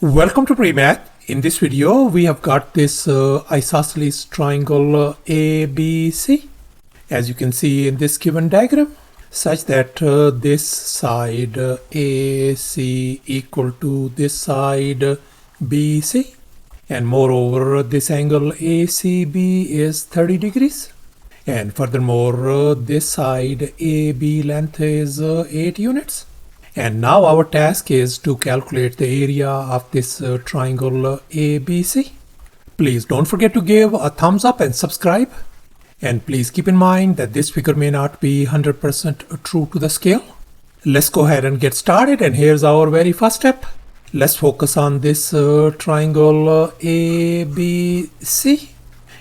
Welcome to PreMath. In this video, we have got this isosceles triangle ABC, as you can see in this given diagram, such that this side AC equal to this side BC, and moreover this angle ACB is 30 degrees, and furthermore this side AB length is 8 units. And now our task is to calculate the area of this triangle ABC. Please don't forget to give a thumbs up and subscribe. And please keep in mind that this figure may not be 100% true to the scale. Let's go ahead and get started, and here's our very first step. Let's focus on this triangle ABC.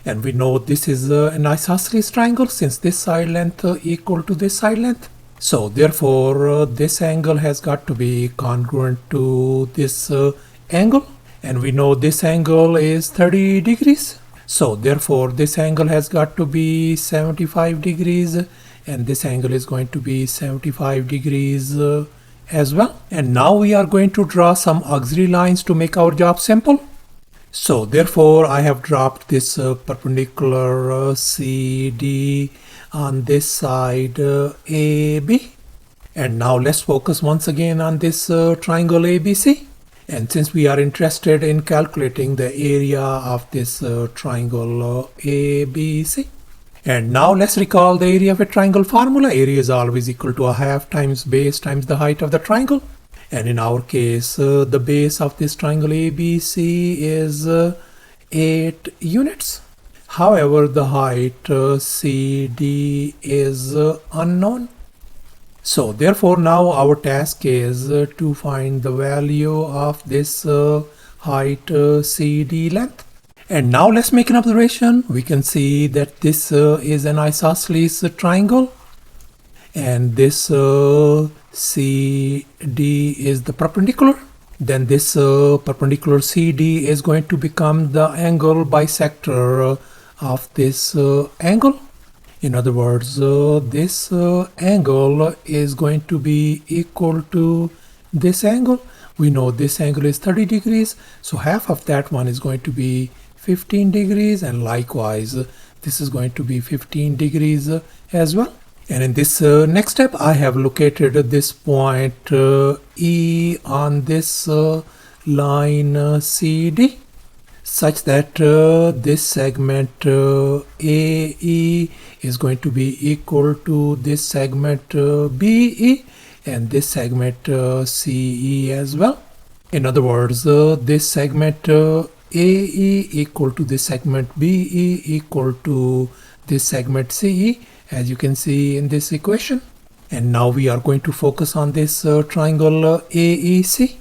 And we know this is an isosceles triangle since this side length equal to this side length. So therefore this angle has got to be congruent to this angle, and we know this angle is 30 degrees. So therefore this angle has got to be 75 degrees, and this angle is going to be 75 degrees as well. And now we are going to draw some auxiliary lines to make our job simple. So therefore I have dropped this perpendicular CD on this side AB. And now let's focus once again on this triangle ABC. And since we are interested in calculating the area of this triangle ABC. And now let's recall the area of a triangle formula. Area is always equal to a half times base times the height of the triangle. And in our case, the base of this triangle ABC is 8 units. However, the height CD is unknown. So therefore now our task is to find the value of this height CD length. And now let's make an observation. We can see that this is an isosceles triangle, and this CD is the perpendicular. Then this perpendicular CD is going to become the angle bisector of this angle. In other words, this angle is going to be equal to this angle. We know this angle is 30 degrees, so half of that one is going to be 15 degrees, and likewise this is going to be 15 degrees as well. And in this next step, I have located this point E on this line CD, such that this segment AE is going to be equal to this segment BE and this segment CE as well. In other words, this segment AE equal to this segment BE equal to this segment CE, as you can see in this equation. And now we are going to focus on this triangle AEC.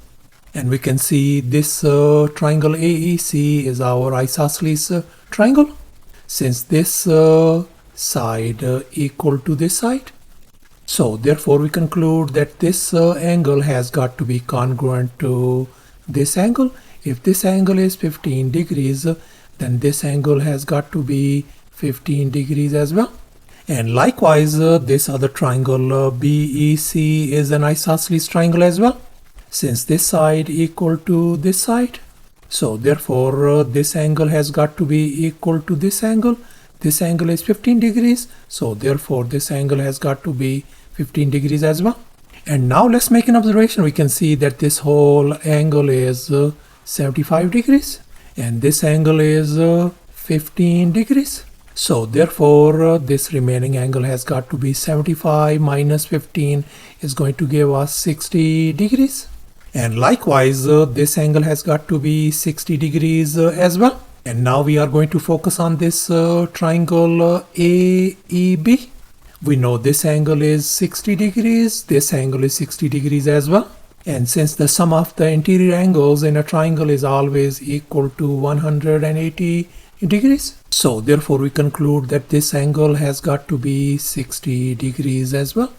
And we can see this triangle AEC is our isosceles triangle, since this side equal to this side. So therefore we conclude that this angle has got to be congruent to this angle. If this angle is 15 degrees, then this angle has got to be 15 degrees as well. And likewise this other triangle BEC is an isosceles triangle as well, since this side equal to this side. So therefore this angle has got to be equal to this angle. This angle is 15 degrees, so therefore this angle has got to be 15 degrees as well. And now let's make an observation. We can see that this whole angle is 75 degrees, and this angle is 15 degrees. So therefore this remaining angle has got to be 75 minus 15 is going to give us 60 degrees. And likewise this angle has got to be 60 degrees as well. And now we are going to focus on this triangle AEB. We know this angle is 60 degrees, this angle is 60 degrees as well. And since the sum of the interior angles in a triangle is always equal to 180 degrees, so therefore we conclude that this angle has got to be 60 degrees as well.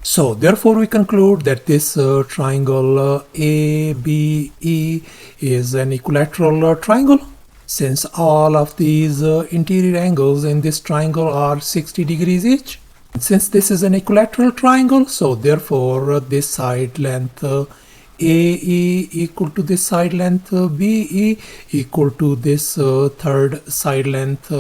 So therefore we conclude that this triangle ABE is an equilateral triangle, since all of these interior angles in this triangle are 60 degrees each. Since this is an equilateral triangle, so therefore this side length AE equal to this side length BE equal to this third side length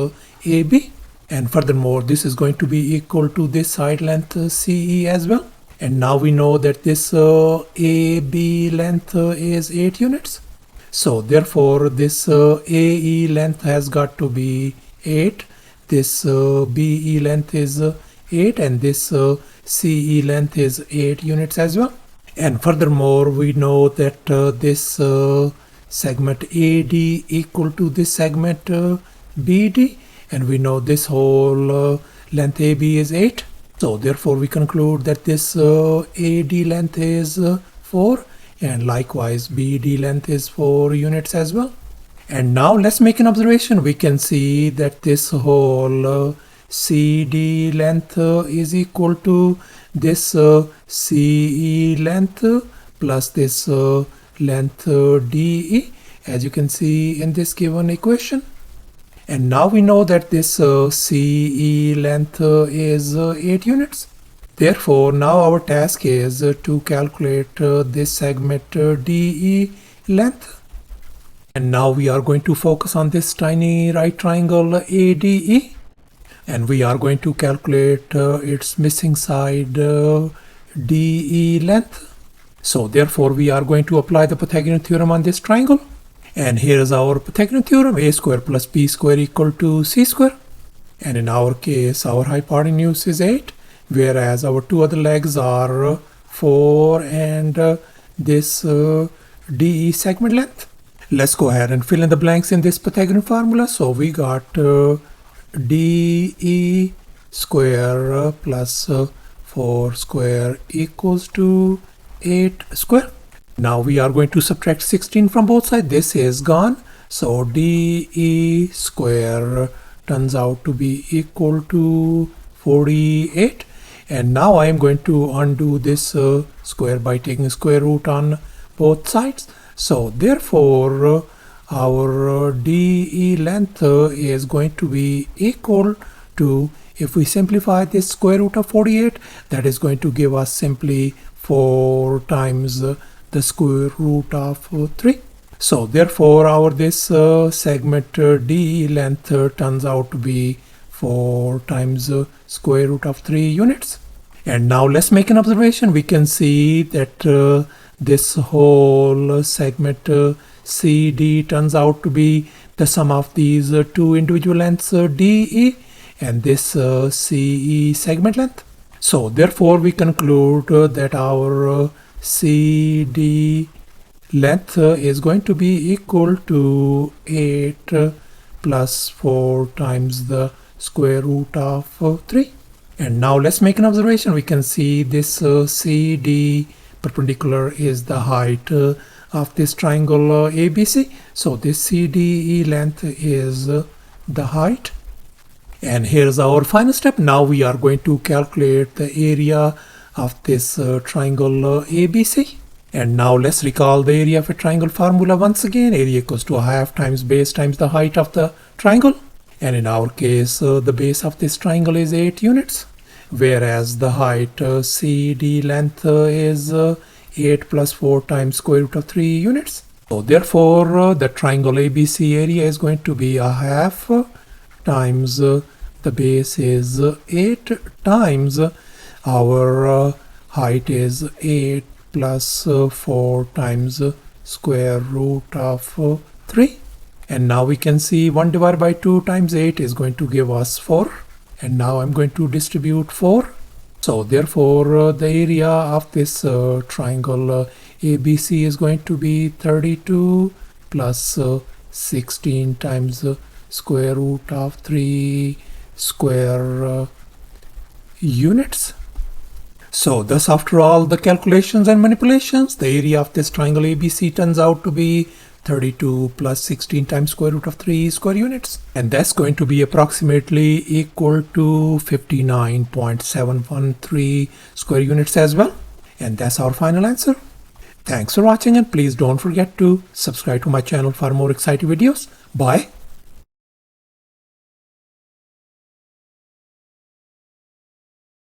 AB. And furthermore, this is going to be equal to this side length CE as well. And now we know that this AB length is 8 units. So therefore, this AE length has got to be 8. This BE length is 8 and this CE length is 8 units as well. And furthermore, we know that this segment AD equal to this segment BD. And we know this whole length AB is 8. So therefore we conclude that this AD length is 4 and likewise BD length is 4 units as well. And now let's make an observation. We can see that this whole CD length is equal to this CE length plus this length DE, as you can see in this given equation. And now we know that this CE length is 8 units. Therefore, now our task is to calculate this segment DE length. And now we are going to focus on this tiny right triangle ADE. And we are going to calculate its missing side DE length. So therefore, we are going to apply the Pythagorean theorem on this triangle. And here is our Pythagorean theorem, a square plus b square equal to c square. And in our case, our hypotenuse is 8, whereas our two other legs are 4 and this DE segment length. Let's go ahead and fill in the blanks in this Pythagorean formula. So we got DE square plus 4 square equals to 8 square. Now we are going to subtract 16 from both sides. This is gone. So DE square turns out to be equal to 48. And now I am going to undo this square by taking square root on both sides. So therefore our DE length is going to be equal to, if we simplify this square root of 48, that is going to give us simply 4 times the square root of 3. So therefore our this segment DE length turns out to be 4 times square root of 3 units. And now let's make an observation. We can see that this whole segment CD turns out to be the sum of these two individual lengths DE and this CE segment length. So therefore we conclude that our CD length is going to be equal to 8 plus 4 times the square root of 3. And now let's make an observation. We can see this CD perpendicular is the height of this triangle ABC. So this CDE length is the height. And here's our final step. Now we are going to calculate the area of this triangle ABC. And now let's recall the area of a triangle formula once again. Area equals to a half times base times the height of the triangle. And in our case, the base of this triangle is 8 units. Whereas the height CD length is 8 plus 4 times square root of 3 units. So therefore, the triangle ABC area is going to be a half times the base is 8 times our height is 8 plus 4 times square root of 3. And now we can see 1 divided by 2 times 8 is going to give us 4. And now I'm going to distribute 4. So therefore the area of this triangle ABC is going to be 32 plus 16 times square root of 3 square units. So thus, after all the calculations and manipulations, the area of this triangle ABC turns out to be 32 plus 16 times square root of 3 square units. And that's going to be approximately equal to 59.713 square units as well. And that's our final answer. Thanks for watching, and please don't forget to subscribe to my channel for more exciting videos. Bye.